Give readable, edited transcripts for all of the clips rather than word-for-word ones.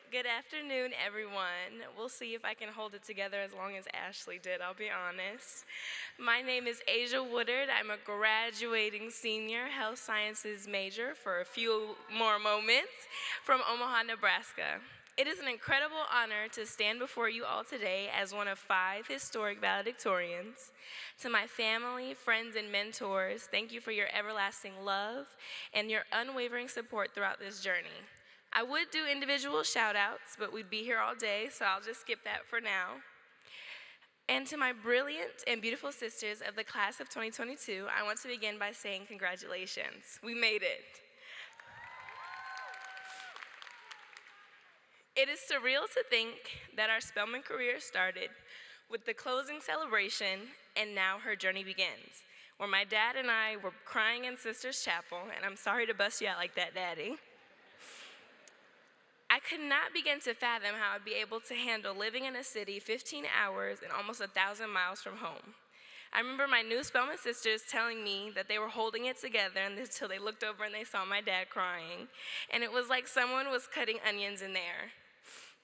Good afternoon, everyone. We'll see if I can hold it together as long as Ashley did, I'll be honest. My name is Asja Woodard. I'm a graduating senior health sciences major for a few more moments from Omaha, Nebraska. It is an incredible honor to stand before you all today as one of 5 historic valedictorians. To my family, friends, and mentors, thank you for your everlasting love and your unwavering support throughout this journey. I would do individual shout-outs, but we'd be here all day, so I'll just skip that for now. And to my brilliant and beautiful sisters of the class of 2022, I want to begin by saying congratulations. We made it. It is surreal to think that our Spelman career started with the closing celebration, and now her journey begins, where my dad and I were crying in Sisters Chapel, and I'm sorry to bust you out like that, Daddy. I could not begin to fathom how I'd be able to handle living in a city 15 hours and almost 1,000 miles from home. I remember my new Spelman sisters telling me that they were holding it together until they looked over and they saw my dad crying, and it was like someone was cutting onions in there.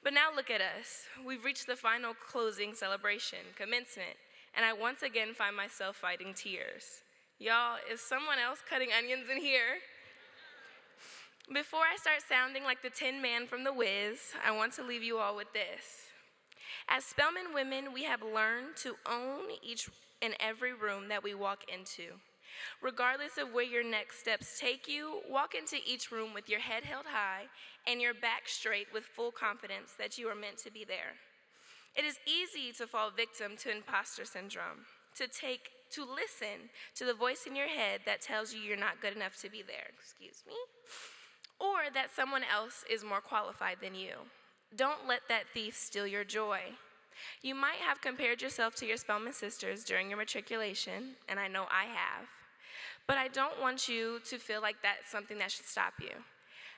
But now look at us. We've reached the final closing celebration, commencement, and I once again find myself fighting tears. Y'all, is someone else cutting onions in here? Before I start sounding like the Tin Man from The Wiz, I want to leave you all with this. As Spelman women, we have learned to own each and every room that we walk into. Regardless of where your next steps take you, walk into each room with your head held high and your back straight with full confidence that you are meant to be there. It is easy to fall victim to imposter syndrome, to listen to the voice in your head that tells you you're not good enough to be there, or that someone else is more qualified than you. Don't let that thief steal your joy. You might have compared yourself to your Spelman sisters during your matriculation, and I know I have. But I don't want you to feel like that's something that should stop you.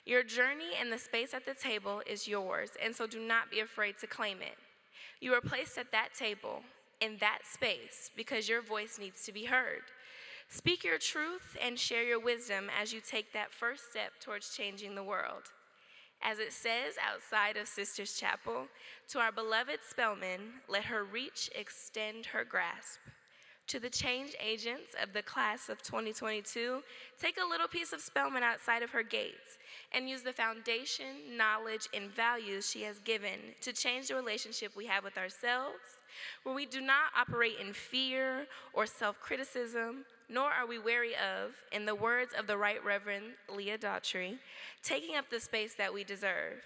Your journey and the space at the table is yours, and so do not be afraid to claim it. You are placed at that table, in that space, because your voice needs to be heard. Speak your truth and share your wisdom as you take that first step towards changing the world. As it says outside of Sisters Chapel, to our beloved Spelman, let her reach, extend her grasp. To the change agents of the class of 2022, take a little piece of Spelman outside of her gates and use the foundation, knowledge, and values she has given to change the relationship we have with ourselves, where we do not operate in fear or self-criticism, nor are we wary of, in the words of the Right Reverend Leah Daughtry, taking up the space that we deserve.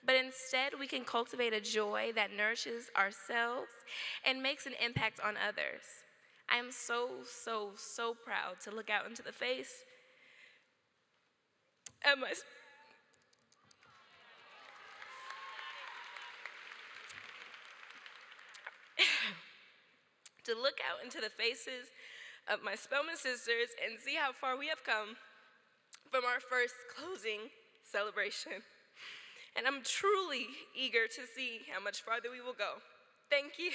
But instead, we can cultivate a joy that nourishes ourselves and makes an impact on others. I am so proud to look out into the face of my to look out into the faces of my Spelman sisters and see how far we have come from our first closing celebration. And I'm truly eager to see how much farther we will go. Thank you.